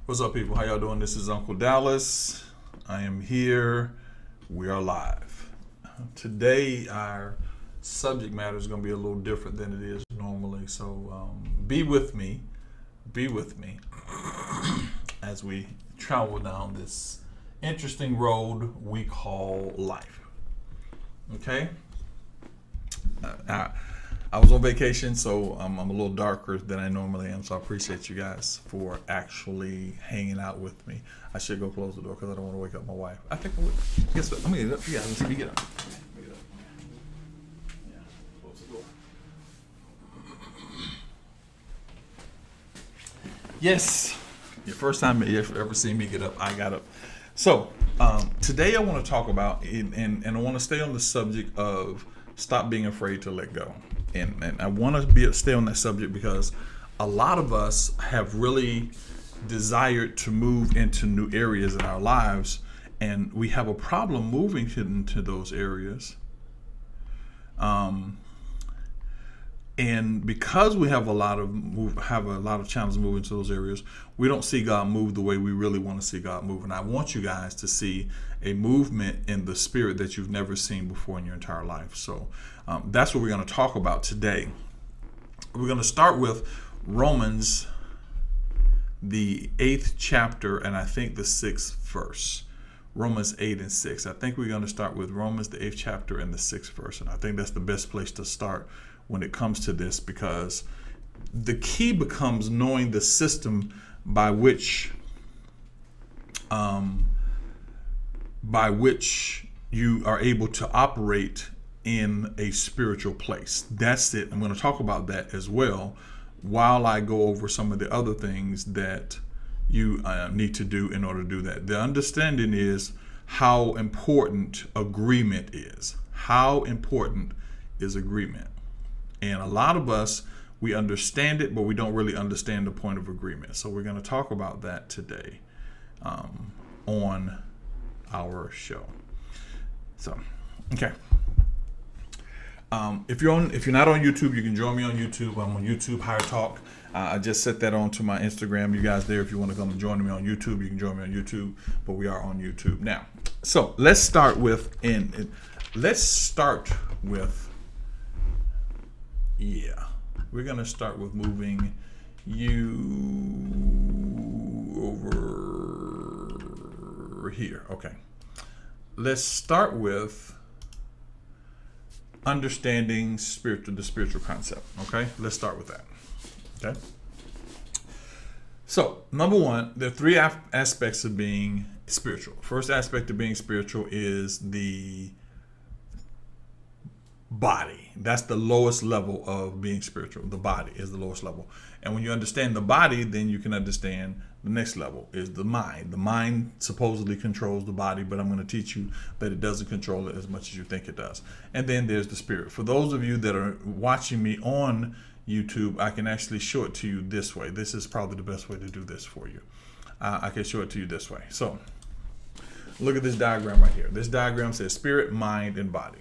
What's up, people? How y'all doing? This is Uncle Dallas. I am here. We are live. Today, our subject matter is going to be a little different than it is normally. So, be with me. Be with me as we travel down this interesting road we call life. Okay? I was on vacation, so I'm a little darker than I normally am. So I appreciate you guys for actually hanging out with me. I should go close the door because I don't want to wake up my wife. I think I would. Guess what? Let me get up. Yeah, let's see me get up. Yeah, close the door. Yes, your first time you've ever seen me get up, I got up. So today I want to talk about, and I want to stay on the subject of stop being afraid to let go. And I want to stay on that subject because a lot of us have really desired to move into new areas in our lives, and we have a problem moving into those areas. And because we have a lot of challenges moving to those areas, we don't see God move the way we really want to see God move. And I want you guys to see a movement in the spirit that you've never seen before in your entire life. So that's what we're going to talk about today. We're going to start with Romans, the 8th chapter, and I think the 6th verse. Romans 8 and 6. I think we're going to start with Romans, the 8th chapter, and the 6th verse. And I think that's the best place to start when it comes to this, because the key becomes knowing the system by which you are able to operate in a spiritual place. That's it. I'm going to talk about that as well while I go over some of the other things that you need to do in order to do that. The understanding is how important agreement is. How important is agreement? And a lot of us, we understand it, but we don't really understand the point of agreement. So we're going to talk about that today on our show. So, okay. If you're not on YouTube, you can join me on YouTube. I'm on YouTube, Higher Talk. I just set that on to my Instagram. You guys there, if you want to come and join me on YouTube, you can join me on YouTube. But we are on YouTube now. So let's start with we're going to start with moving you over here. Okay. Let's start with understanding the spiritual concept. Okay. Let's start with that. Okay. So, number one, there are three aspects of being spiritual. First aspect of being spiritual is the body. That's the lowest level of being spiritual. The body is the lowest level. And when you understand the body, then you can understand the next level is the mind. The mind supposedly controls the body, but I'm going to teach you that it doesn't control it as much as you think it does. And then there's the spirit. For those of you that are watching me on YouTube, I can actually show it to you this way. This is probably the best way to do this for you. I can show it to you this way. So look at this diagram right here. This diagram says spirit, mind, and body.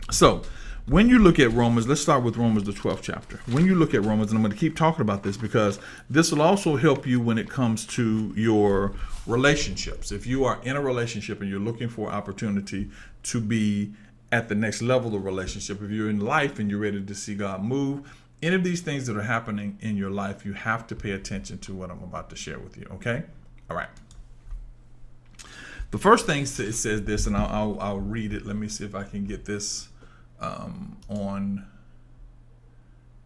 So when you look at Romans, let's start with Romans, the 12th chapter. When you look at Romans, and I'm going to keep talking about this because this will also help you when it comes to your relationships. If you are in a relationship and you're looking for opportunity to be at the next level of relationship, if you're in life and you're ready to see God move, any of these things that are happening in your life, you have to pay attention to what I'm about to share with you. Okay? All right. The first thing it says this, and I'll read it. Let me see if I can get this on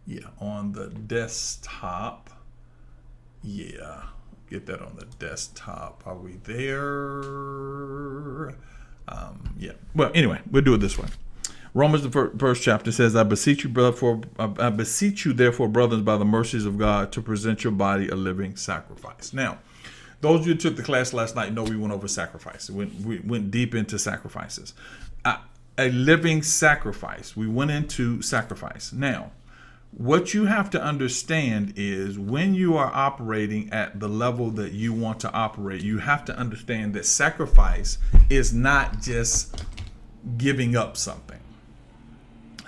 the desktop. Yeah, get that on the desktop. Are we there? Yeah. Well, anyway, we'll do it this way. Romans, the first chapter says, I beseech you, therefore, brothers, by the mercies of God, to present your body a living sacrifice. Now, those of you who took the class last night know we went over sacrifice. We went deep into sacrifices. A living sacrifice. We went into sacrifice. Now, what you have to understand is when you are operating at the level that you want to operate, you have to understand that sacrifice is not just giving up something.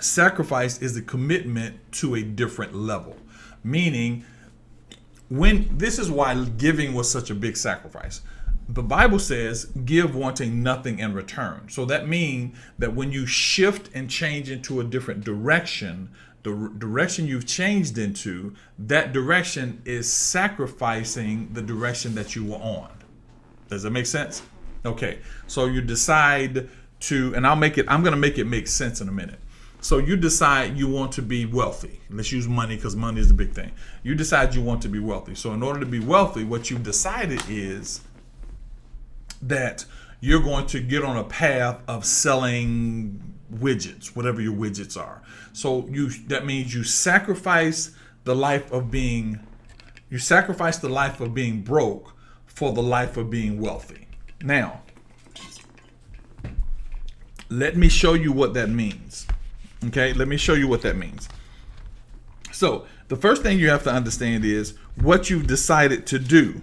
Sacrifice is a commitment to a different level, meaning when this is why giving was such a big sacrifice. The Bible says, give wanting nothing in return. So that means that when you shift and change into a different direction, the direction you've changed into, that direction is sacrificing the direction that you were on. Does that make sense? Okay. So you decide to, and I'm going to make it make sense in a minute. So you decide you want to be wealthy. Let's use money because money is the big thing. You decide you want to be wealthy. So in order to be wealthy, what you've decided is that you're going to get on a path of selling widgets, whatever your widgets are. So that means you sacrifice the life of being broke for the life of being wealthy. Now, let me show you what that means. Okay, let me show you what that means. So the first thing you have to understand is what you've decided to do.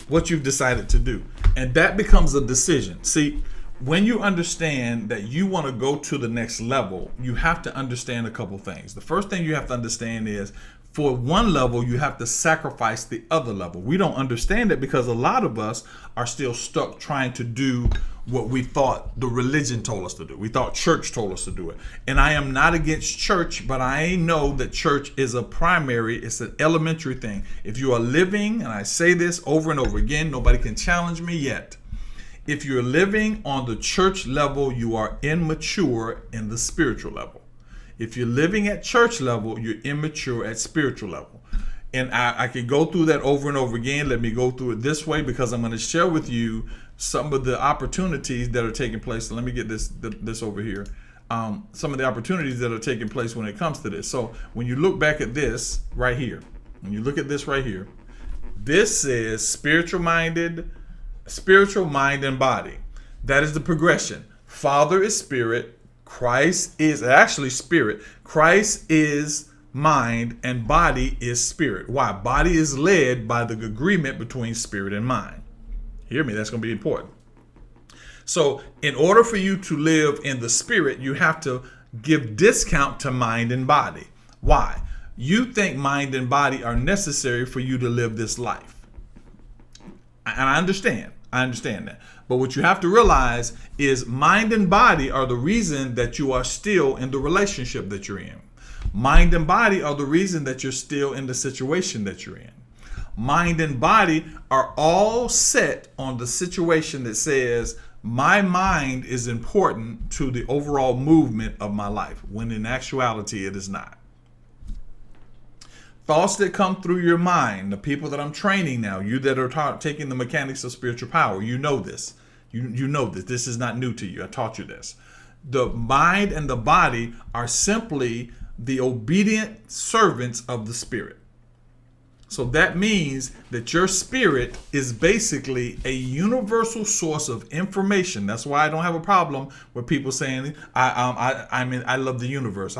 What you've decided to do. And that becomes a decision. See, when you understand that you want to go to the next level, you have to understand a couple things. The first thing you have to understand is for one level, you have to sacrifice the other level. We don't understand it because a lot of us are still stuck trying to do what we thought the religion told us to do. We thought church told us to do it. And I am not against church, but I know that church is it's an elementary thing. If you are living, and I say this over and over again, nobody can challenge me yet. If you're living on the church level, you are immature in the spiritual level. If you're living at church level, you're immature at spiritual level. And I can go through that over and over again. Let me go through it this way because I'm going to share with you some of the opportunities that are taking place. So let me get this over here. Some of the opportunities that are taking place when it comes to this. So when you look back at this right here, this is spiritual mind and body. That is the progression. Father is spirit. Christ is actually spirit. Christ is mind, and body is spirit. Why? Body is led by the agreement between spirit and mind. Hear me, that's going to be important. So in order for you to live in the spirit, you have to give discount to mind and body. Why? You think mind and body are necessary for you to live this life. And I understand that. But what you have to realize is mind and body are the reason that you are still in the relationship that you're in. Mind and body are the reason that you're still in the situation that you're in. Mind and body are all set on the situation that says my mind is important to the overall movement of my life, when in actuality it is not. Thoughts that come through your mind, the people that I'm training now, you that are taking the mechanics of spiritual power, you know this. You know this. This is not new to you. I taught you this. The mind and the body are simply the obedient servants of the spirit. So that means that your spirit is basically a universal source of information. That's why I don't have a problem with people saying I love the universe.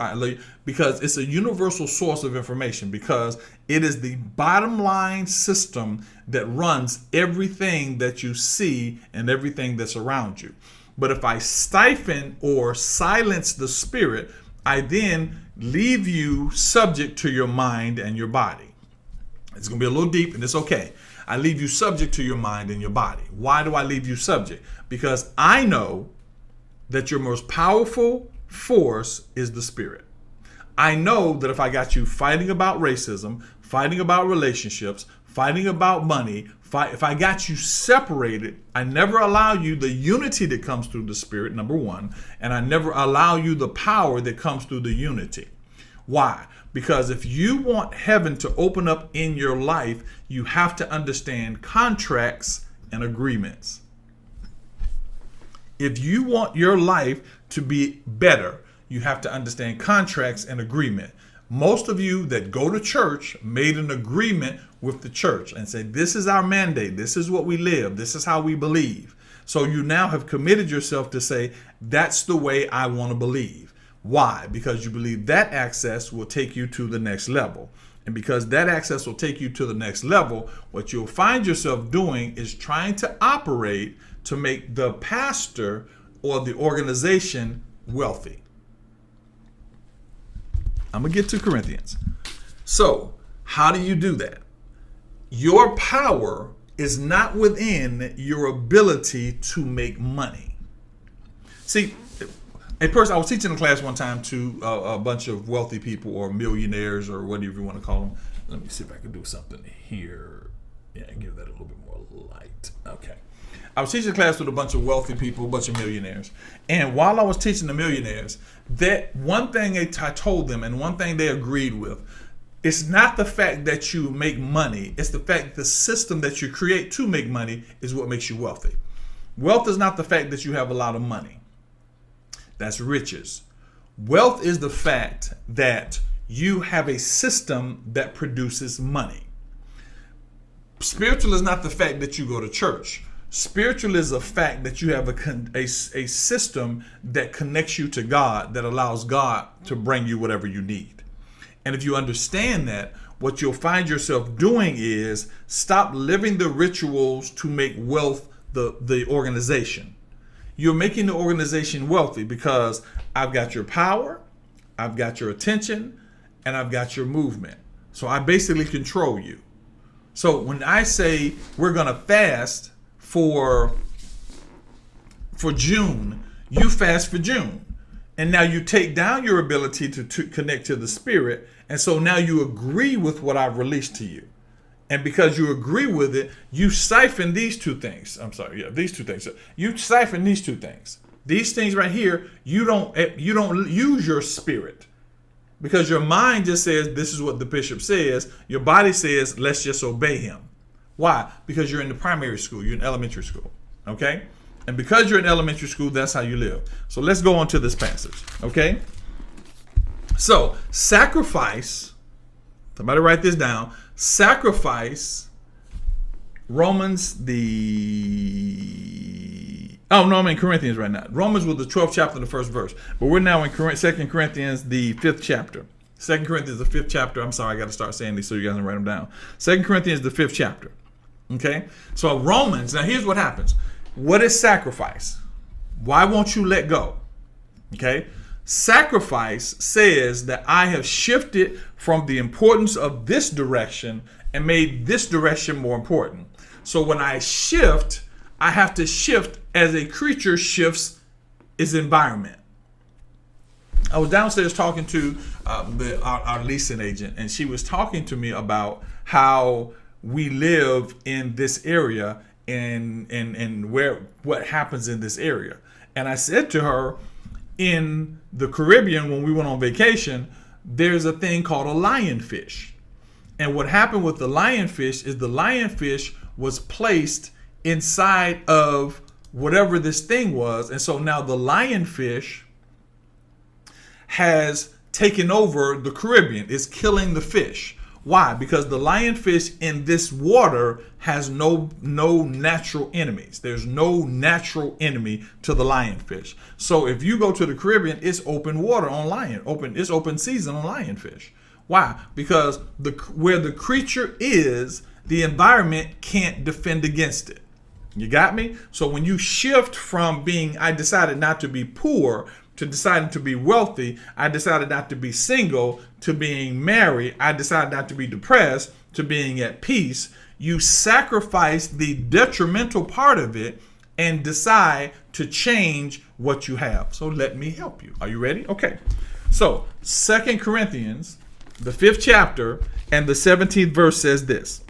Because it's a universal source of information, because it is the bottom line system that runs everything that you see and everything that's around you. But if I stifle or silence the spirit, I then leave you subject to your mind and your body. It's going to be a little deep, and it's okay. I leave you subject to your mind and your body. Why do I leave you subject? Because I know that your most powerful force is the spirit. I know that if I got you fighting about racism, fighting about relationships, fighting about money, if I got you separated, I never allow you the unity that comes through the spirit, number one, and I never allow you the power that comes through the unity. Why? Because if you want heaven to open up in your life, you have to understand contracts and agreements. If you want your life to be better, you have to understand contracts and agreement. Most of you that go to church made an agreement with the church and said, this is our mandate. This is what we live. This is how we believe. So you now have committed yourself to say, that's the way I want to believe. Why? Because you believe that access will take you to the next level. And because that access will take you to the next level, what you'll find yourself doing is trying to operate to make the pastor or the organization wealthy. I'm going to get to Corinthians. So, how do you do that? Your power is not within your ability to make money. See, a person, I was teaching a class one time to a bunch of wealthy people or millionaires or whatever you want to call them. Let me see if I can do something here. Yeah, give that a little bit more light. Okay. I was teaching a class with a bunch of wealthy people, a bunch of millionaires. And while I was teaching the millionaires, that one thing I told them and one thing they agreed with, it's not the fact that you make money. It's the fact the system that you create to make money is what makes you wealthy. Wealth is not the fact that you have a lot of money. That's riches. Wealth is the fact that you have a system that produces money. Spiritual is not the fact that you go to church. Spiritual is a fact that you have a system that connects you to God, that allows God to bring you whatever you need. And if you understand that, what you'll find yourself doing is stop living the rituals to make wealth the organization. You're making the organization wealthy because I've got your power, I've got your attention, and I've got your movement. So I basically control you. So when I say we're going to fast for June, you fast for June. And now you take down your ability to connect to the spirit. And so now you agree with what I've released to you. And because you agree with it, you siphon these two things. These two things. You siphon these two things. These things right here, you don't use your spirit. Because your mind just says, this is what the bishop says. Your body says, let's just obey him. Why? Because you're in the primary school. You're in elementary school. Okay? And because you're in elementary school, that's how you live. So let's go on to this passage. Okay? So, sacrifice, somebody write this down. Sacrifice, Corinthians right now. Romans was the 12th chapter, the first verse. But we're now in 2 Corinthians, the 5th chapter. 2 Corinthians, the 5th chapter. I'm sorry, I got to start saying these so you guys can write them down. 2 Corinthians, the 5th chapter. Okay? So Romans, now here's what happens. What is sacrifice? Why won't you let go? Okay? Sacrifice says that I have shifted from the importance of this direction and made this direction more important. So when I shift, I have to shift as a creature shifts its environment. I was downstairs talking to our leasing agent, and she was talking to me about how we live in this area and what happens in this area. And I said to her, in the Caribbean, when we went on vacation, there's a thing called a lionfish. And what happened with the lionfish is the lionfish was placed inside of whatever this thing was. And so now the lionfish has taken over the Caribbean. It's killing the fish. Why? Because the lionfish in this water has no natural enemies. There's no natural enemy to the lionfish. So if you go to the Caribbean, it's open water on it's open season on lionfish. Why? Because where the creature is, the environment can't defend against it. You got me? So when you shift from I decided not to be poor, to deciding to be wealthy, I decided not to be single, to being married, I decided not to be depressed, to being at peace, you sacrifice the detrimental part of it and decide to change what you have. So let me help you. Are you ready? Okay. So 2 Corinthians, the 5th chapter and the 17th verse says this.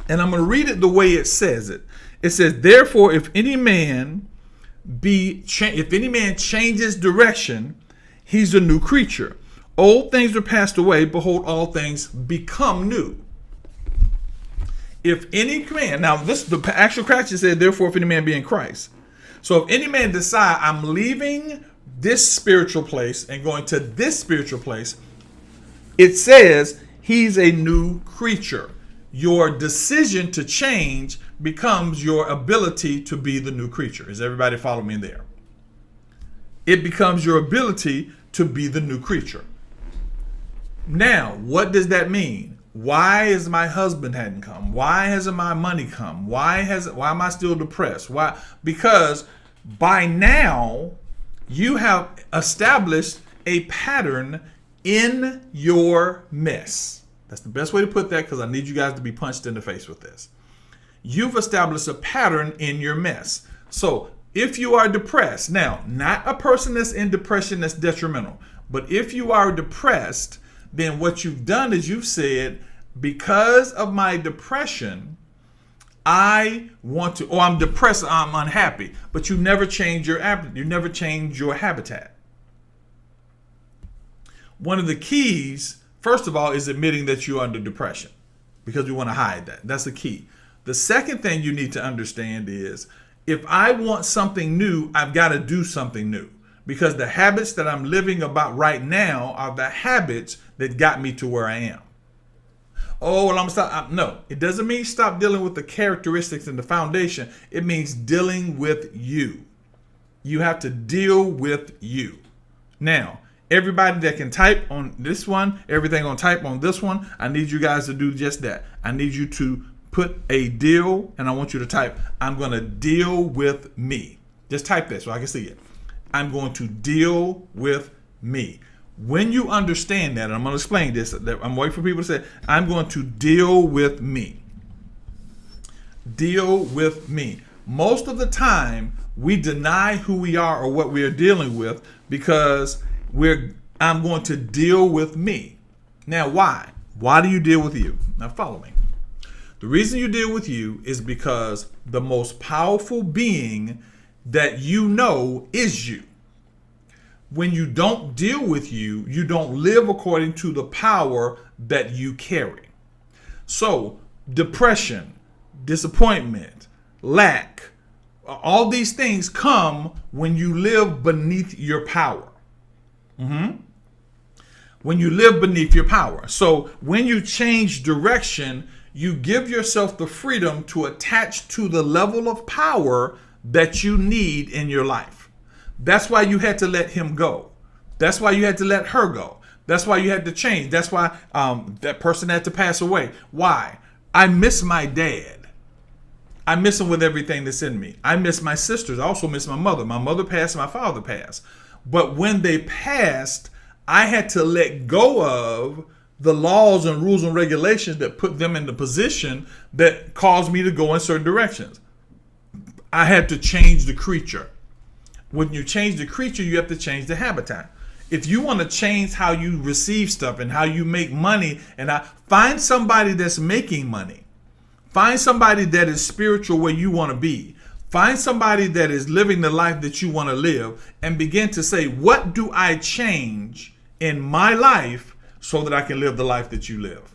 And I'm going to read it the way it says it. It says, therefore, if any man changes direction, he's a new creature. Old things are passed away. Behold, all things become new. If any man, now this the actual passage said, therefore, if any man be in Christ. So if any man decide I'm leaving this spiritual place and going to this spiritual place, it says he's a new creature. Your decision to change becomes your ability to be the new creature. Is everybody following me there? It becomes your ability to be the new creature. Now, what does that mean? Why is my husband hadn't come? Why hasn't my money come? Why am I still depressed? Why? Because by now you have established a pattern in your mess. That's the best way to put that, because I need you guys to be punched in the face with this. You've established a pattern in your mess. So if you are depressed, now, not a person that's in depression that's detrimental, but if you are depressed, then what you've done is you've said, because of my depression, I want to, or I'm depressed, I'm unhappy, but you never change your habitat. One of the keys, first of all, is admitting that you're under depression, because we want to hide that. That's the key. The second thing you need to understand is, if I want something new, I've got to do something new, because the habits that I'm living about right now are the habits that got me to where I am. Oh, well, I'm stop. No, it doesn't mean stop dealing with the characteristics and the foundation. It means dealing with you. You have to deal with you. Now, everybody that can type on this one, everything on type on this one, I need you guys to do just that. I need you to put a deal, and I want you to type, I'm going to deal with me. Just type that so I can see it. I'm going to deal with me. When you understand that, and I'm going to explain this, I'm waiting for people to say, I'm going to deal with me. Deal with me. Most of the time, we deny who we are or what we are dealing with because I'm going to deal with me. Now, why? Why do you deal with you? Now, follow me. The reason you deal with you is because the most powerful being that you know is you. When you don't deal with you, you don't live according to the power that you carry. So, depression, disappointment, lack, all these things come when you live beneath your power. When you live beneath your power. So, when you change direction, you give yourself the freedom to attach to the level of power that you need in your life. That's why you had to let him go. That's why you had to let her go. That's why you had to change. That's why that person had to pass away. Why? I miss my dad. I miss him with everything that's in me. I miss my sisters. I also miss my mother. My mother passed, my father passed. But when they passed, I had to let go of the laws and rules and regulations that put them in the position that caused me to go in certain directions. I had to change the creature. When you change the creature, you have to change the habitat. If you want to change how you receive stuff and how you make money, and find somebody that's making money. Find somebody that is spiritual where you want to be. Find somebody that is living the life that you want to live, and begin to say, what do I change in my life so that I can live the life that you live?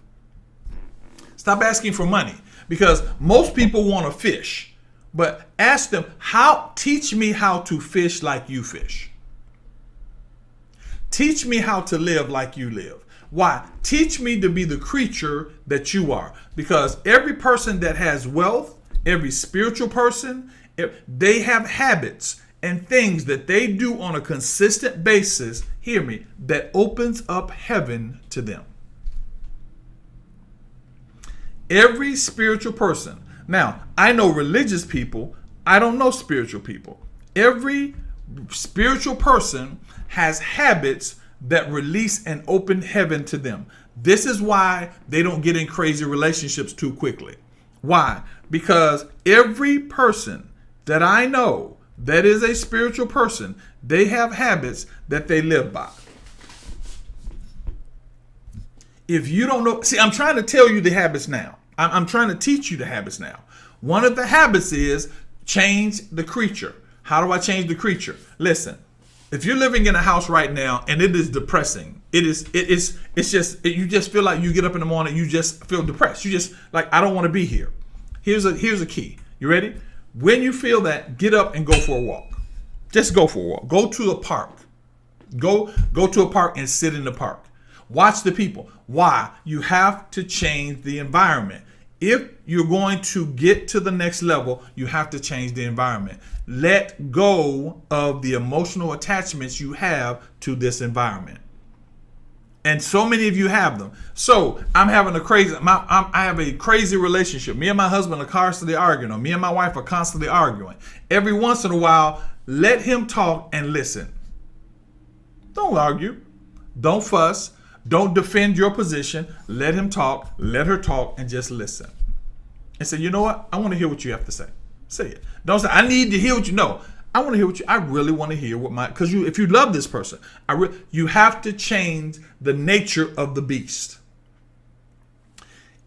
Stop asking for money, because most people want to fish. But ask them, teach me how to fish like you fish. Teach me how to live like you live. Why? Teach me to be the creature that you are. Because every person that has wealth, every spiritual person, they have habits and things that they do on a consistent basis, hear me, that opens up heaven to them. Every spiritual person. Now, I know religious people. I don't know spiritual people. Every spiritual person has habits that release and open heaven to them. This is why they don't get in crazy relationships too quickly. Why? Because every person that I know that is a spiritual person, they have habits that they live by. If you don't know, see, I'm trying to tell you the habits now. I'm trying to teach you the habits now. One of the habits is change the creature. How do I change the creature? Listen, if you're living in a house right now and it is depressing, you just feel like you get up in the morning, you just feel depressed. You just like, I don't want to be here. Here's a key. You ready? When you feel that, get up and go for a walk. Just go for a walk. Go to a park. Go to a park and sit in the park. Watch the people. Why? You have to change the environment. If you're going to get to the next level, you have to change the environment. Let go of the emotional attachments you have to this environment. And so many of you have them. So I'm having I have a crazy relationship. Me and my husband are constantly arguing, or me and my wife are constantly arguing. Every once in a while, let him talk and listen. Don't argue. Don't fuss. Don't defend your position. Let him talk. Let her talk, and just listen. And say, you know what? I want to hear what you have to say. Say it. Don't say, I need to hear what you know. I want to hear what I really want to hear because if you love this person, you have to change the nature of the beast.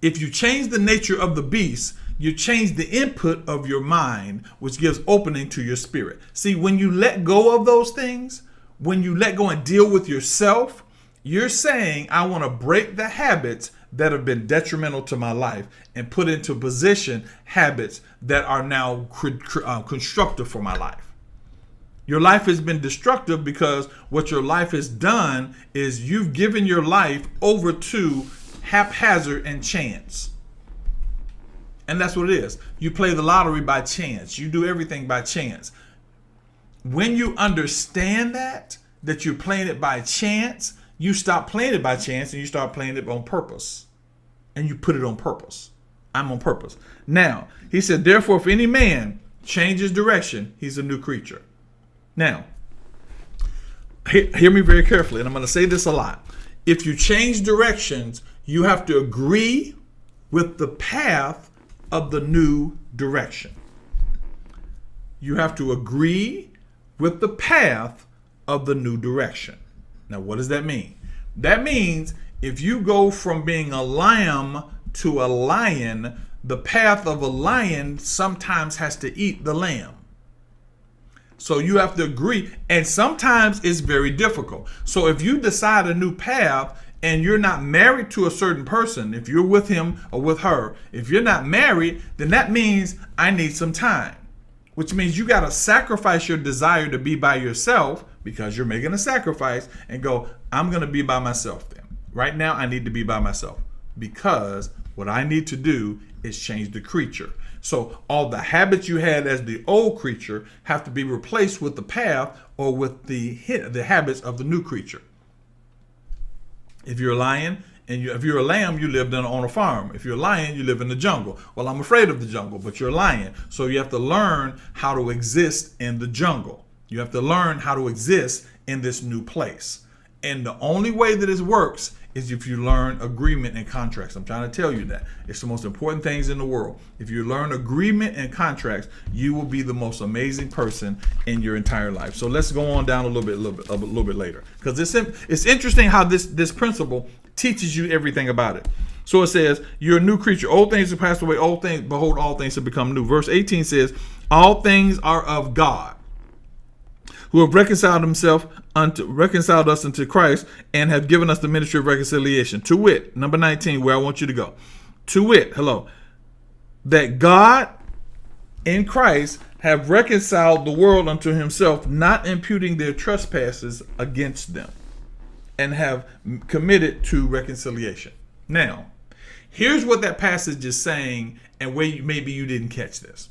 If you change the nature of the beast, you change the input of your mind, which gives opening to your spirit. See, when you let go of those things, when you let go and deal with yourself, you're saying, I want to break the habits that have been detrimental to my life and put into position habits that are now constructive for my life. Your life has been destructive because what your life has done is you've given your life over to haphazard and chance. And that's what it is. You play the lottery by chance. You do everything by chance. When you understand that you're playing it by chance, you stop playing it by chance and you start playing it on purpose. And you put it on purpose. I'm on purpose. Now, he said, therefore, if any man changes direction, he's a new creature. Now, hear me very carefully, and I'm going to say this a lot. If you change directions, you have to agree with the path of the new direction. You have to agree with the path of the new direction. Now, what does that mean? That means if you go from being a lamb to a lion, the path of a lion sometimes has to eat the lamb. So you have to agree, and sometimes it's very difficult. So if you decide a new path and you're not married to a certain person, if you're with him or with her, if you're not married, then that means I need some time, which means you got to sacrifice your desire to be by yourself because you're making a sacrifice and go, I'm going to be by myself then. Right now, I need to be by myself because what I need to do is change the creature. So all the habits you had as the old creature have to be replaced with the path or with the habits of the new creature. If you're a lion and if you're a lamb, you lived on a farm. If you're a lion, you live in the jungle. Well, I'm afraid of the jungle, but you're a lion. So you have to learn how to exist in the jungle. You have to learn how to exist in this new place. And the only way that it works is if you learn agreement and contracts. I'm trying to tell you that. It's the most important things in the world. If you learn agreement and contracts, you will be the most amazing person in your entire life. So let's go on down a little bit later. Because it's interesting how this principle teaches you everything about it. So it says, you're a new creature. Old things have passed away. Old things, behold, all things have become new. Verse 18 says, all things are of God, who have reconciled us unto Christ and have given us the ministry of reconciliation. To wit, number 19, where I want you to go. To wit, that God in Christ have reconciled the world unto himself, not imputing their trespasses against them, and have committed to reconciliation. Now, here's what that passage is saying, and maybe you didn't catch this.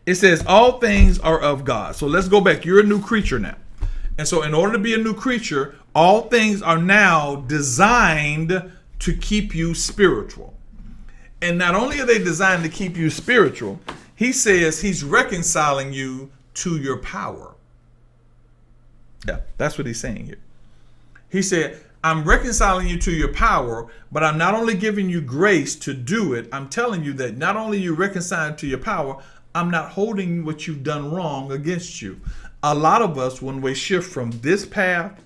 It says all things are of God. So let's go back. You're a new creature now. And so in order to be a new creature, all things are now designed to keep you spiritual. And not only are they designed to keep you spiritual, he says he's reconciling you to your power. Yeah, that's what he's saying here. He said, I'm reconciling you to your power, but I'm not only giving you grace to do it, I'm telling you that not only you reconciled to your power, I'm not holding what you've done wrong against you. A lot of us, when we shift from this path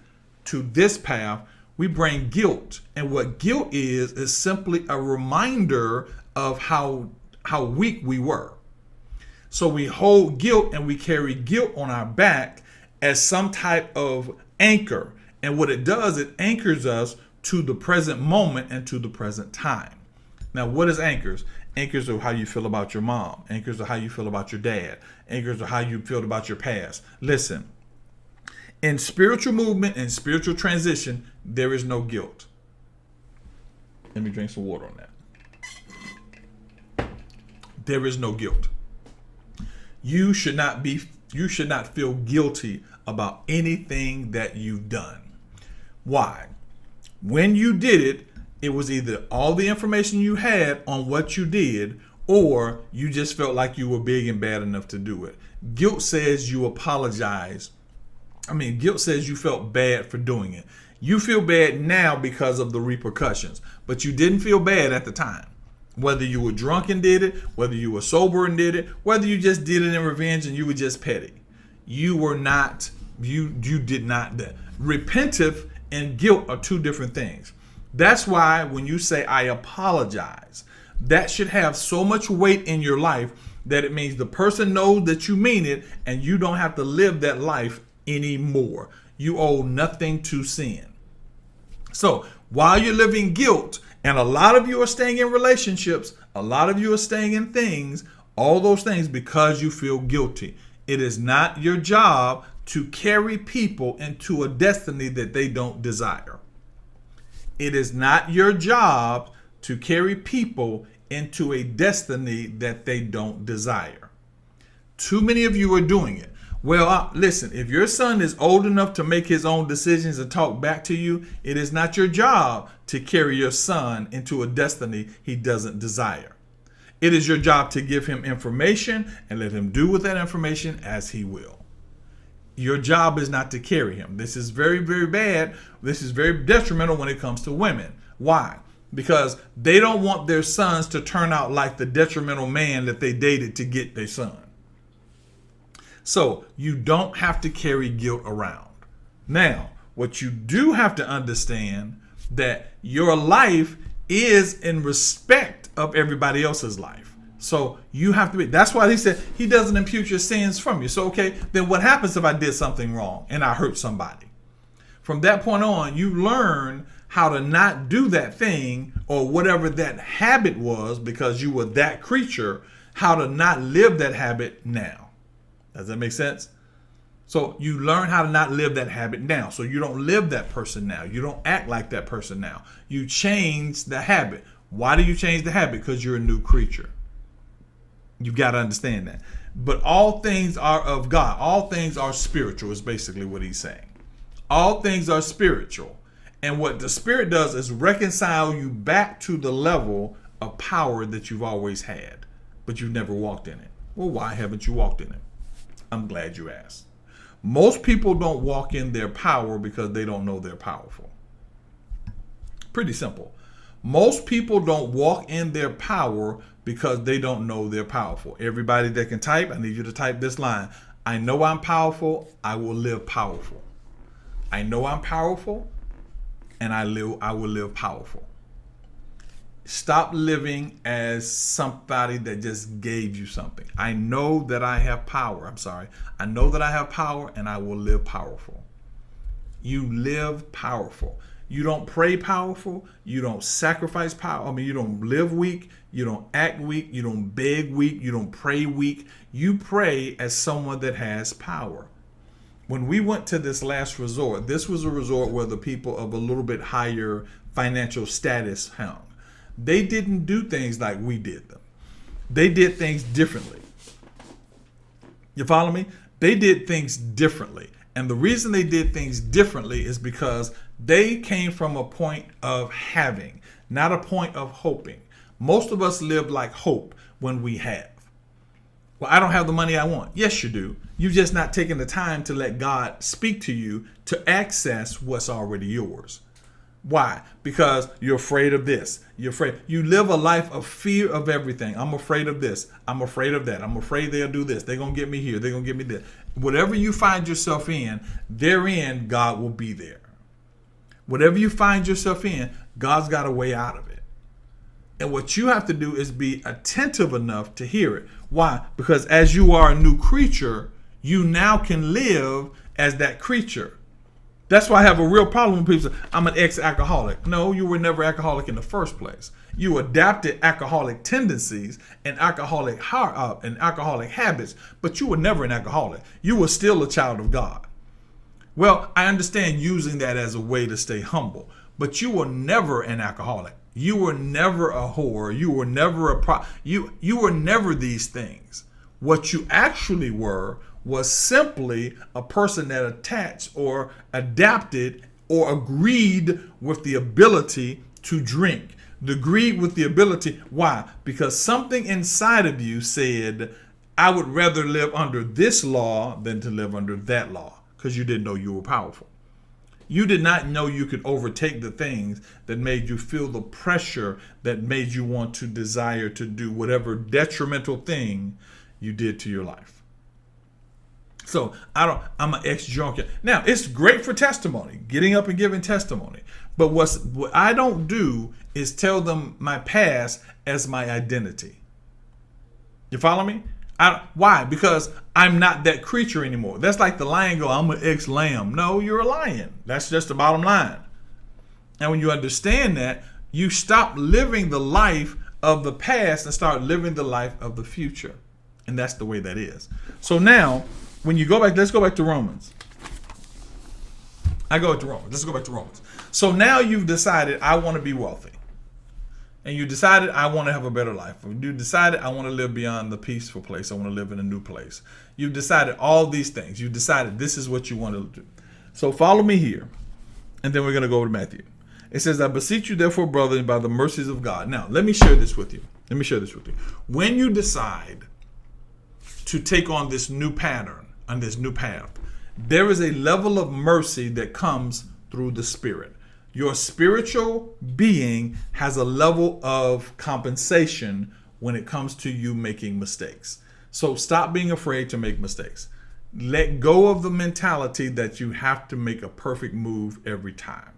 to this path, we bring guilt. And what guilt is simply a reminder of how weak we were. So we hold guilt and we carry guilt on our back as some type of anchor. And what it does, it anchors us to the present moment and to the present time. Now, what is anchors? Anchors are how you feel about your mom. Anchors are how you feel about your dad. Anchors are how you feel about your past. Listen, in spiritual movement and spiritual transition, there is no guilt. Let me drink some water on that. There is no guilt. You should not feel guilty about anything that you've done. Why? When you did it, it was either all the information you had on what you did, or you just felt like you were big and bad enough to do it. Guilt says you apologize. Guilt says you felt bad for doing it. You feel bad now because of the repercussions, but you didn't feel bad at the time. Whether you were drunk and did it, whether you were sober and did it, whether you just did it in revenge and you were just petty. You were not, you did not. Repentive and guilt are two different things. That's why when you say, I apologize, that should have so much weight in your life that it means the person knows that you mean it and you don't have to live that life anymore. You owe nothing to sin. So while you're living guilt, and a lot of you are staying in relationships, a lot of you are staying in things, all those things because you feel guilty. It is not your job to carry people into a destiny that they don't desire. It is not your job to carry people into a destiny that they don't desire. Too many of you are doing it. Well, listen, if your son is old enough to make his own decisions and talk back to you, it is not your job to carry your son into a destiny he doesn't desire. It is your job to give him information and let him do with that information as he will. Your job is not to carry him. This is very, very bad. This is very detrimental when it comes to women. Why? Because they don't want their sons to turn out like the detrimental man that they dated to get their son. So you don't have to carry guilt around. Now, what you do have to understand that your life is in respect of everybody else's life. So you have to be, that's why he said he doesn't impute your sins from you. So, okay, then what happens if I did something wrong and I hurt somebody? From that point on, you learn how to not do that thing or whatever that habit was because you were that creature, how to not live that habit now. Does that make sense? So you learn how to not live that habit now. So you don't live that person now. You don't act like that person now. You change the habit. Why do you change the habit? Because you're a new creature. You've got to understand that. But all things are of God. All things are spiritual is basically what he's saying. All things are spiritual. And what the Spirit does is reconcile you back to the level of power that you've always had, but you've never walked in it. Well, why haven't you walked in it? I'm glad you asked. Most people don't walk in their power because they don't know they're powerful. Pretty simple. Most people don't walk in their power because they don't know they're powerful. Everybody that can type, I need you to type this line. I know I'm powerful. I will live powerful. I know I'm powerful, and I will live powerful. Stop living as somebody that just gave you something. I know that I have power. I know that I have power and I will live powerful. You live powerful. You don't pray powerful. You don't sacrifice power. You don't live weak. You don't act weak. You don't beg weak. You don't pray weak. You pray as someone that has power. When we went to this last resort, this was a resort where the people of a little bit higher financial status hung. They didn't do things like we did them. They did things differently. You follow me? They did things differently. And the reason they did things differently is because they came from a point of having, not a point of hoping. Most of us live like hope when we have. Well, I don't have the money I want. Yes, you do. You've just not taken the time to let God speak to you to access what's already yours. Why? Because you're afraid of this. You're afraid. You live a life of fear of everything. I'm afraid of this. I'm afraid of that. I'm afraid they'll do this. They're going to get me here. They're going to get me there. Whatever you find yourself in, therein, God will be there. Whatever you find yourself in, God's got a way out of it. And what you have to do is be attentive enough to hear it. Why? Because as you are a new creature, you now can live as that creature. That's why I have a real problem with people say, I'm an ex-alcoholic. No, you were never alcoholic in the first place. You adapted alcoholic tendencies and alcoholic habits, but you were never an alcoholic. You were still a child of God. Well, I understand using that as a way to stay humble, but you were never an alcoholic. You were never a whore. You were never you were never these things. What you actually were was simply a person that attached or adapted or agreed with the ability to drink. Agreed with the ability. Why? Because something inside of you said, I would rather live under this law than to live under that law, because you didn't know you were powerful. You did not know you could overtake the things that made you feel the pressure that made you want to desire to do whatever detrimental thing you did to your life. So I'm an ex-junkie. Now, it's great for testimony, getting up and giving testimony. But what I don't do is tell them my past as my identity. You follow me? Why? Because I'm not that creature anymore. That's like the lion go, I'm an ex-lamb. No, you're a lion. That's just the bottom line. And when you understand that, you stop living the life of the past and start living the life of the future. And that's the way that is. So now, when you go back, let's go back to Romans. Let's go back to Romans. So now you've decided, I want to be wealthy. And you decided, I want to have a better life. You decided, I want to live beyond the peaceful place. I want to live in a new place. You've decided all these things. You've decided this is what you want to do. So follow me here. And then we're going to go over to Matthew. It says, I beseech you, therefore, brethren, by the mercies of God. Now, let me share this with you. When you decide to take on this new pattern, on this new path, there is a level of mercy that comes through the Spirit. Your spiritual being has a level of compensation when it comes to you making mistakes. So stop being afraid to make mistakes. Let go of the mentality that you have to make a perfect move every time.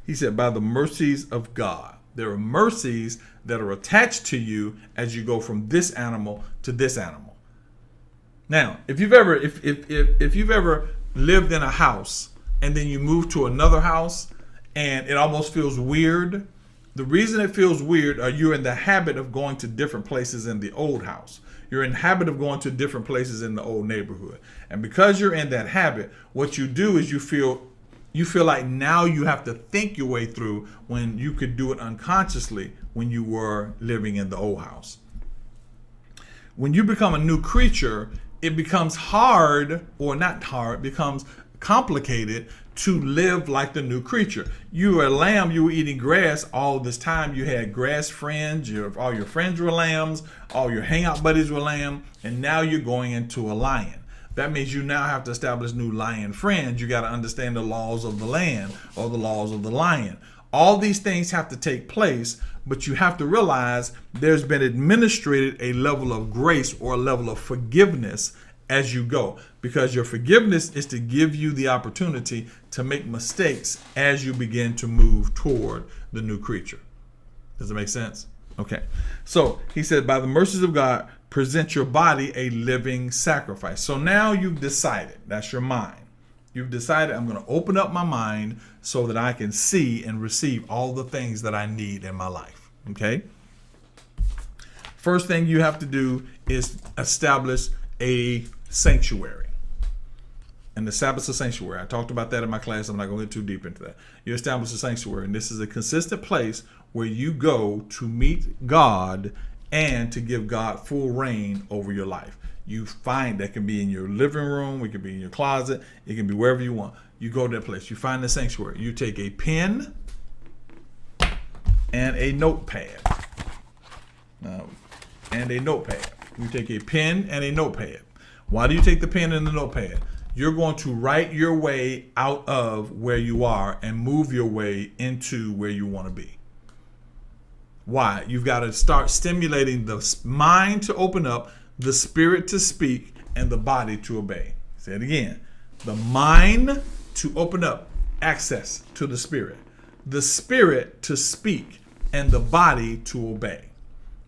He said, by the mercies of God. There are mercies that are attached to you as you go from this animal to this animal. Now, if you've ever lived in a house and then you move to another house and it almost feels weird, the reason it feels weird are you're in the habit of going to different places in the old house. You're in the habit of going to different places in the old neighborhood. And because you're in that habit, what you do is you feel like now you have to think your way through when you could do it unconsciously when you were living in the old house. When you become a new creature, it becomes hard, or not hard, becomes complicated to live like the new creature. You were a lamb, you were eating grass all this time. You had grass friends, all your friends were lambs, all your hangout buddies were lamb, and now you're going into a lion. That means you now have to establish new lion friends. You got to understand the laws of the land or the laws of the lion. All these things have to take place, but you have to realize there's been administrated a level of grace or a level of forgiveness as you go, because your forgiveness is to give you the opportunity to make mistakes as you begin to move toward the new creature. Does it make sense? Okay. So he said, by the mercies of God, present your body a living sacrifice. So now you've decided, that's your mind. You've decided, I'm going to open up my mind so that I can see and receive all the things that I need in my life. Okay. First thing you have to do is establish a sanctuary. And the Sabbath's a sanctuary. I talked about that in my class. I'm not going to get too deep into that. You establish a sanctuary, and this is a consistent place where you go to meet God and to give God full reign over your life. You find that can be in your living room, it can be in your closet, it can be wherever you want. You go to that place. You find the sanctuary. You take a pen and a notepad. You take a pen and a notepad. Why do you take the pen and the notepad? You're going to write your way out of where you are and move your way into where you want to be. Why? You've got to start stimulating the mind to open up, the spirit to speak, and the body to obey. Say it again. The mind to open up, access to the spirit to speak, and the body to obey.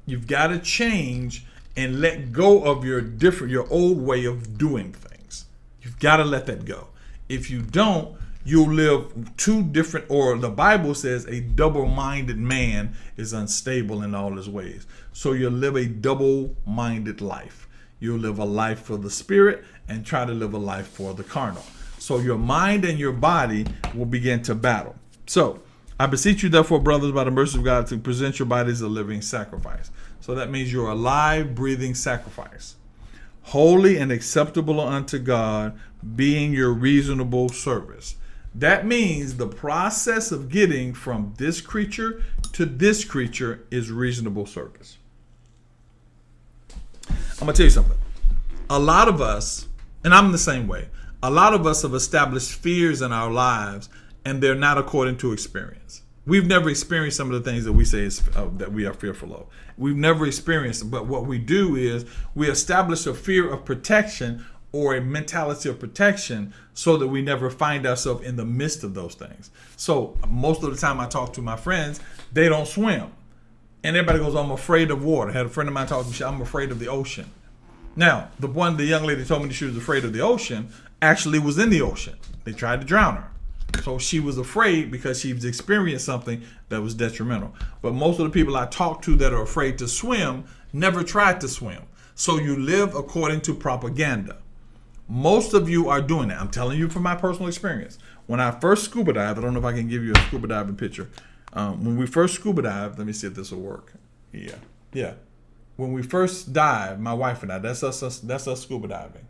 You've got to change and let go of your old way of doing things. You've got to let that go. If you don't, you'll live two different, or the Bible says a double-minded man is unstable in all his ways. So you'll live a double-minded life. You'll live a life for the spirit and try to live a life for the carnal. So your mind and your body will begin to battle. So I beseech you, therefore, brothers, by the mercy of God, to present your bodies a living sacrifice. So that means you're a live, breathing sacrifice, holy and acceptable unto God, being your reasonable service. That means the process of getting from this creature to this creature is reasonable service. I'm going to tell you something. A lot of us, and I'm the same way, A lot of us have established fears in our lives, and they're not according to experience. We've never experienced some of the things that we say is that we are fearful of. We've never experienced it, but what we do is we establish a fear of protection or a mentality of protection so that we never find ourselves in the midst of those things. So most of the time I talk to my friends, they don't swim. And everybody goes, I'm afraid of water. I had a friend of mine talk to me, I'm afraid of the ocean. Now, the young lady told me that she was afraid of the ocean actually was in the ocean. They tried to drown her. So she was afraid because she's experienced something that was detrimental. But most of the people I talk to that are afraid to swim never tried to swim. So you live according to propaganda. Most of you are doing that. I'm telling you from my personal experience. When I first scuba dived, I don't know if I can give you a scuba diving picture. When we first scuba dived, let me see if this will work. Yeah. When we first dived, my wife and I, that's us scuba diving.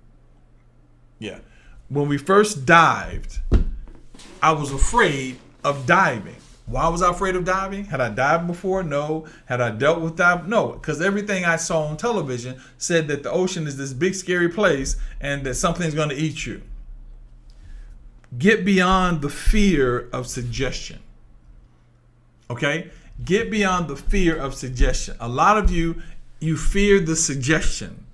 Yeah. When we first dived, I was afraid of diving. Why was I afraid of diving? Had I dived before? No. Had I dealt with diving? No. Because everything I saw on television said that the ocean is this big scary place and that something's going to eat you. Get beyond the fear of suggestion. Okay? Get beyond the fear of suggestion. A lot of you fear the suggestion.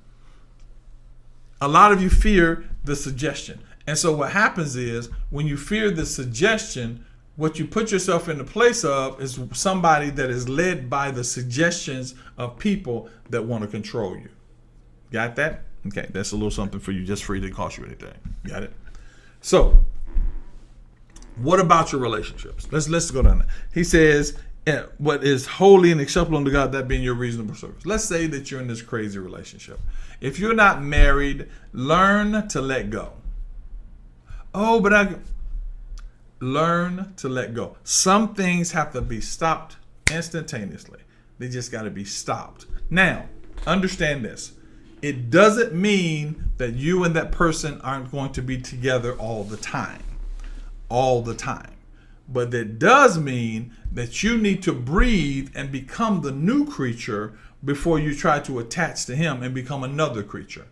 A lot of you fear the suggestion. And so what happens is when you fear the suggestion, what you put yourself in the place of is somebody that is led by the suggestions of people that want to control you. Got that? Okay, that's a little something for you, just for it to cost you anything. Got it? So, what about your relationships? Let's go down there. He says, what is holy and acceptable unto God, that being your reasonable service. Let's say that you're in this crazy relationship. If you're not married, learn to let go. Oh, but learn to let go. Some things have to be stopped instantaneously. They just got to be stopped. Now, understand this. It doesn't mean that you and that person aren't going to be together all the time. All the time. But that does mean that you need to breathe and become the new creature before you try to attach to him and become another creature.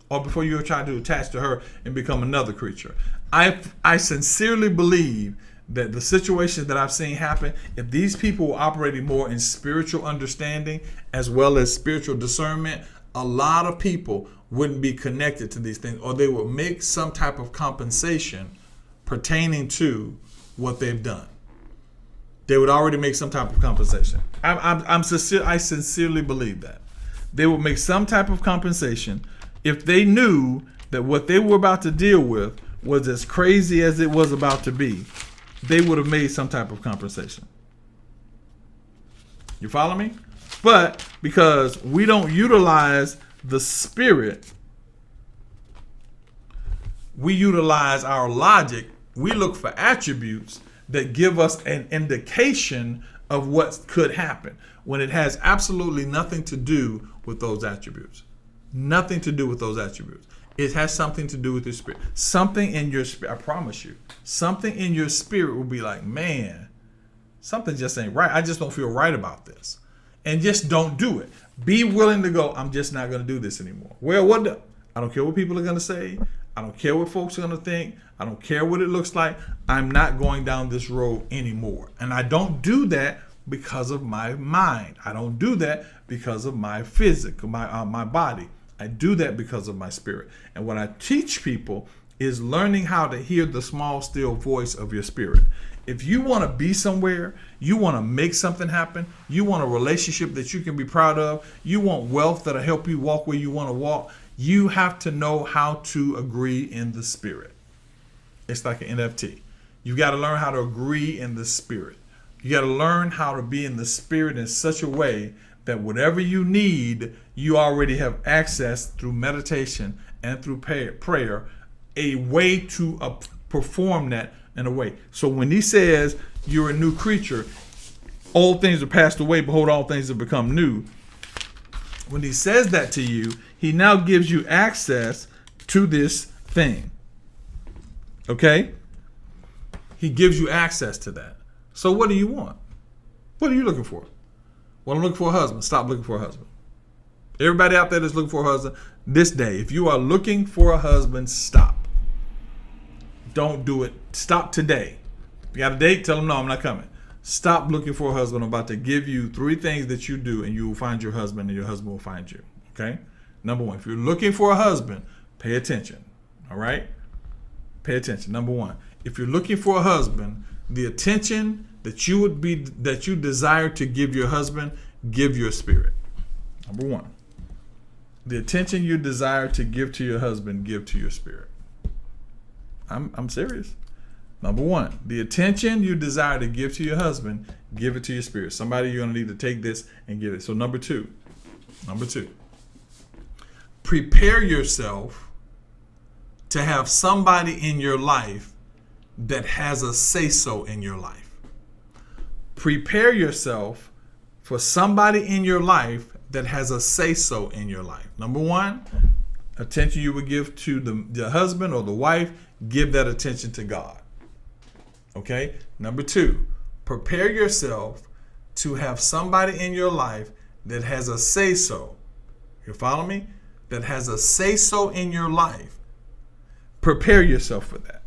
Or before you try to attach to her and become another creature. I sincerely believe that the situations that I've seen happen, if these people were operating more in spiritual understanding as well as spiritual discernment, a lot of people wouldn't be connected to these things, or they would make some type of compensation pertaining to what they've done. They would already make some type of compensation. I sincerely believe that. They would make some type of compensation if they knew that what they were about to deal with was as crazy as it was about to be. They would have made some type of compensation. You follow me? But because we don't utilize the spirit, we utilize our logic. We look for attributes that give us an indication of what could happen when it has absolutely nothing to do with those attributes. Nothing to do with those attributes. It has something to do with your spirit. Something in your spirit, I promise you, something in your spirit will be like, man, something just ain't right. I just don't feel right about this. And just don't do it. Be willing to go, I'm just not going to do this anymore. Well, I don't care what people are going to say. I don't care what folks are going to think. I don't care what it looks like. I'm not going down this road anymore. And I don't do that because of my mind. I don't do that because of my physical, my body. I do that because of my spirit. And what I teach people is learning how to hear the small, still voice of your spirit. If you want to be somewhere, you want to make something happen, you want a relationship that you can be proud of, you want wealth that'll help you walk where you want to walk, you have to know how to agree in the spirit. It's like an NFT. You got to learn how to agree in the spirit. You got to learn how to be in the spirit in such a way that whatever you need, you already have access through meditation and through prayer, a way to perform that in a way. So when he says you're a new creature, old things are passed away, behold, all things have become new. When he says that to you, he now gives you access to this thing. Okay? He gives you access to that. So what do you want? What are you looking for? Well, I'm looking for a husband. Stop looking for a husband. Everybody out there that's looking for a husband, this day, if you are looking for a husband, stop. Don't do it. Stop today. If you got a date, tell them no, I'm not coming. Stop looking for a husband. I'm about to give you 3 things that you do, and you will find your husband, and your husband will find you. Okay? Number 1, if you're looking for a husband, pay attention. All right? Pay attention. Number 1, if you're looking for a husband, the attention that you desire to give your husband, give your spirit. Number 1, the attention you desire to give to your husband, give to your spirit. I'm serious. Number 1, the attention you desire to give to your husband, give it to your spirit. Somebody, you're going to need to take this and give it. So number two, prepare yourself to have somebody in your life that has a say-so in your life. Prepare yourself for somebody in your life that has a say-so in your life. Number 1, attention you would give to the husband or the wife, give that attention to God. Okay? Number 2, prepare yourself to have somebody in your life that has a say-so. You follow me? That has a say-so in your life. Prepare yourself for that.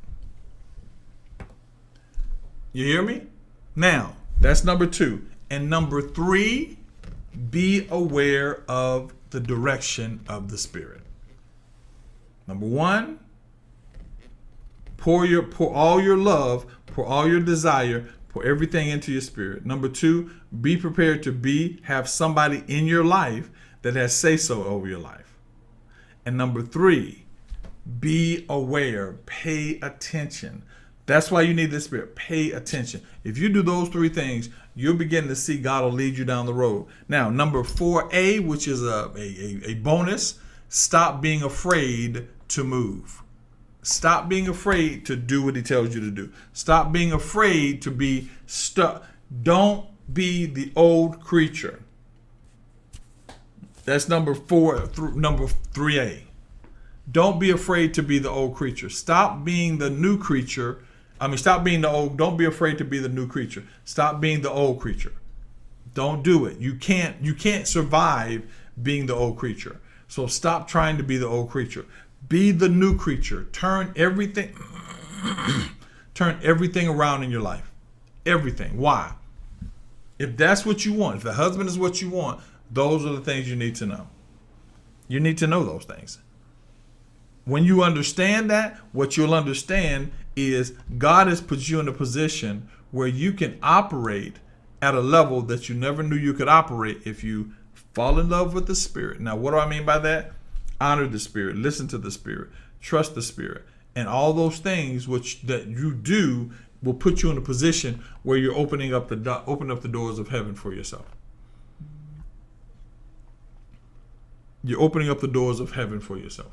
You hear me? Now, that's number 2. And number 3, be aware of the direction of the Spirit. Number 1, pour all your love, pour all your desire, pour everything into your spirit. Number 2, be prepared to have somebody in your life that has say-so over your life. And number 3, be aware, pay attention. That's why you need the Spirit. Pay attention. If you do those 3 things, you'll begin to see God will lead you down the road. Now, number 4A, which is a bonus, stop being afraid to move. Stop being afraid to do what he tells you to do. Stop being afraid to be stuck. Don't be the old creature. That's number 3A. Don't be afraid to be the old creature. Stop being the new creature. Stop being the old. Don't be afraid to be the new creature. Stop being the old creature. Don't do it. You can't survive being the old creature. So stop trying to be the old creature. Be the new creature. Turn everything around in your life. Everything. Why? If that's what you want, if the husband is what you want, those are the things you need to know. You need to know those things. When you understand that, what you'll understand is God has put you in a position where you can operate at a level that you never knew you could operate if you fall in love with the Spirit. Now, what do I mean by that? Honor the Spirit, listen to the Spirit, trust the Spirit, and all those things that you do will put you in a position where you're opening up the doors of heaven for yourself. You're opening up the doors of heaven for yourself.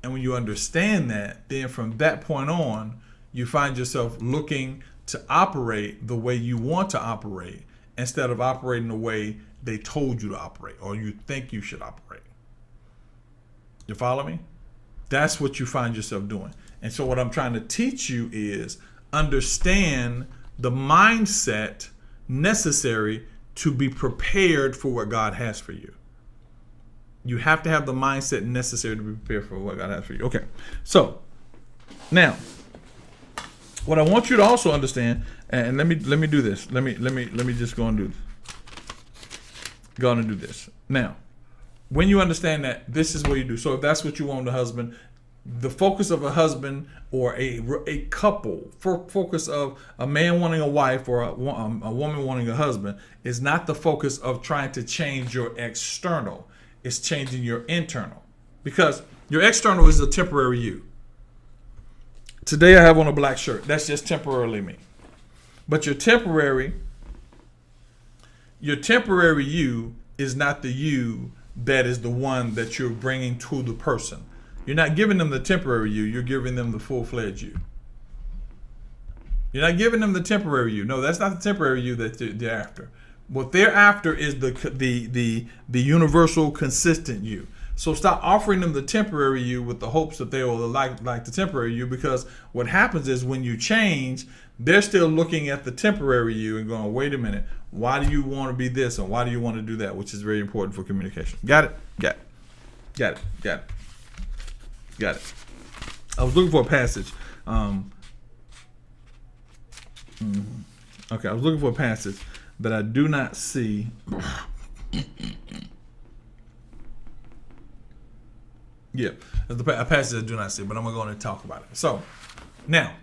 And when you understand that, then from that point on, you find yourself looking to operate the way you want to operate instead of operating the way they told you to operate or you think you should operate. You follow me? That's what you find yourself doing. And so what I'm trying to teach you is understand the mindset necessary to be prepared for what God has for you. You have to have the mindset necessary to be prepared for what God has for you. Okay. So now, what I want you to also understand, and let me do this. Let me just go and do this. Now, when you understand that this is what you do. So if that's what you want in a husband, the focus of a husband or a couple, focus of a man wanting a wife or a woman wanting a husband is not the focus of trying to change your external. It's changing your internal. Because your external is a temporary you. Today I have on a black shirt. That's just temporarily me. But your temporary you is not the you that is the one that you're bringing to the person. You're not giving them the temporary you. You're giving them the full-fledged you. You're not giving them the temporary you. No, that's not the temporary you that they're after. What they're after is the universal, consistent you. So stop offering them the temporary you with the hopes that they will like the temporary you, because what happens is when you change, they're still looking at the temporary you and going, wait a minute, why do you want to be this and why do you want to do that, which is very important for communication. Got it? Got it. I was looking for a passage Okay, I was looking for a passage, but I do not see. Yeah, there's a passage I do not see, but I'm going to go on and talk about it. So, now,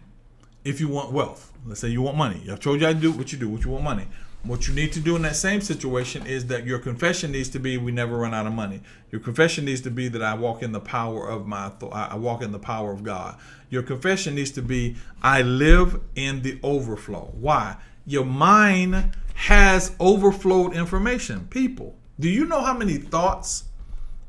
if you want wealth, let's say you want money. I've told you I do what you want money. What you need to do in that same situation is that your confession needs to be, we never run out of money. Your confession needs to be that I walk in the power of I walk in the power of God. Your confession needs to be, I live in the overflow. Why? Your mind has overflowed information. People, do you know how many thoughts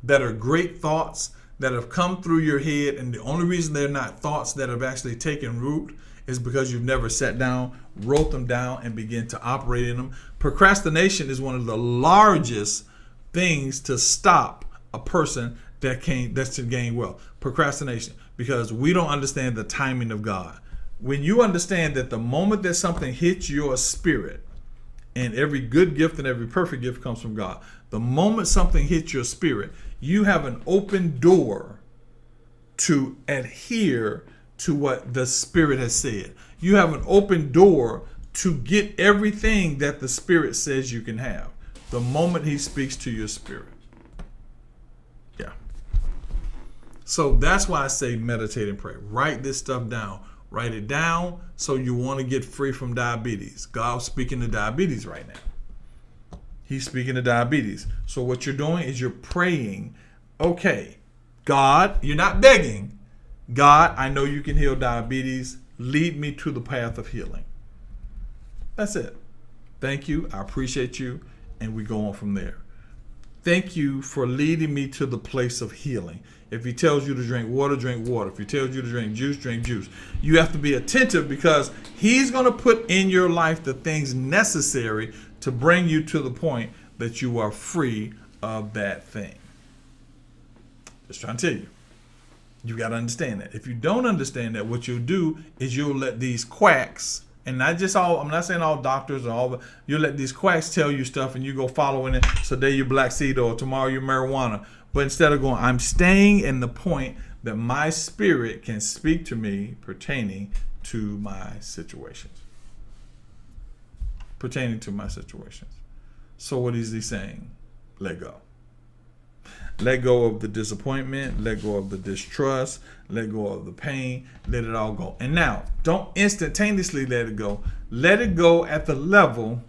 that are great thoughts that have come through your head, and the only reason they're not thoughts that have actually taken root is because you've never sat down, wrote them down, and began to operate in them? Procrastination is one of the largest things to stop a person that's to gain wealth. Procrastination, because we don't understand the timing of God. When you understand that the moment that something hits your spirit, and every good gift and every perfect gift comes from God, the moment something hits your spirit, you have an open door to adhere to what the Spirit has said. You have an open door to get everything that the Spirit says you can have the moment He speaks to your spirit. Yeah. So that's why I say meditate and pray. Write this stuff down. Write it down so you want to get free from diabetes. God's speaking to diabetes right now. He's speaking to diabetes. So what you're doing is you're praying, okay, God, you're not begging. God, I know you can heal diabetes. Lead me to the path of healing. That's it. Thank you. I appreciate you. And we go on from there. Thank you for leading me to the place of healing. If He tells you to drink water, drink water. If He tells you to drink juice, drink juice. You have to be attentive, because He's going to put in your life the things necessary to bring you to the point that you are free of that thing. Just trying to tell you. You got to understand that. If you don't understand that, what you'll do is you'll let these quacks, and not just all, I'm not saying all doctors or all, but you'll let these quacks tell you stuff and you go following it. So today you're black seed, or tomorrow you're marijuana. But instead of going, I'm staying in the point that my spirit can speak to me pertaining to my situations. Pertaining to my situations. So what is He saying? Let go. Let go of the disappointment. Let go of the distrust. Let go of the pain. Let it all go. And now, don't instantaneously let it go. Let it go at the level.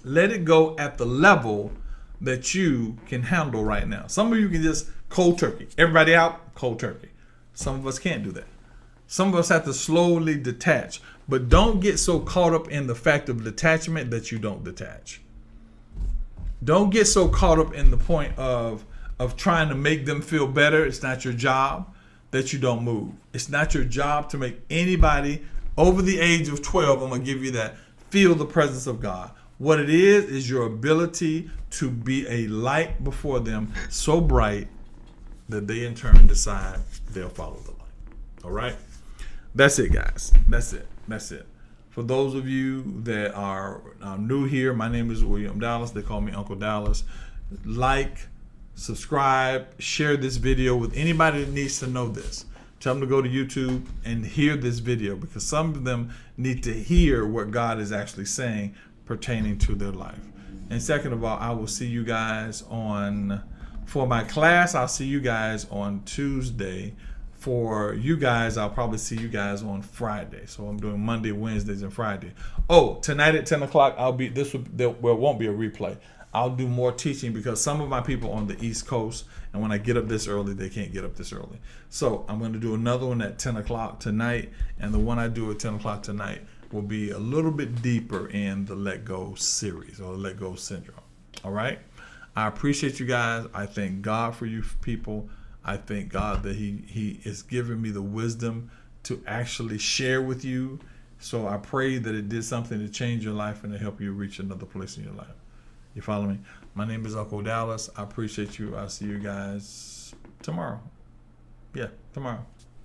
Let it go at the level that you can handle right now. Some of you can just cold turkey. Everybody out, cold turkey. Some of us can't do that. Some of us have to slowly detach. But don't get so caught up in the fact of detachment that you don't detach. Don't get so caught up in the point of trying to make them feel better. It's not your job, that you don't move. It's not your job to make anybody over the age of 12, I'm going to give you that, feel the presence of God. What it is your ability to be a light before them so bright that they in turn decide they'll follow the light. All right? That's it, guys. That's it. That's it. For those of you that are new here, my name is William Dallas. They call me Uncle Dallas. Like, subscribe, share this video with anybody that needs to know this. Tell them to go to YouTube and hear this video, because some of them need to hear what God is actually saying pertaining to their life. And second of all, I will see you guys for my class, I'll see you guys on Tuesday. For you guys, I'll probably see you guys on Friday. So I'm doing Monday, Wednesdays, and Friday. Oh, tonight at 10 o'clock, there won't be a replay. I'll do more teaching, because some of my people on the East Coast, and when I get up this early, they can't get up this early. So I'm going to do another one at 10 o'clock tonight, and the one I do at 10 o'clock tonight will be a little bit deeper in the Let Go series, or the Let Go syndrome. All right? I appreciate you guys. I thank God for you people. I thank God that He is giving me the wisdom to actually share with you. So I pray that it did something to change your life and to help you reach another place in your life. You follow me? My name is Uncle Dallas. I appreciate you. I'll see you guys tomorrow. Yeah, tomorrow.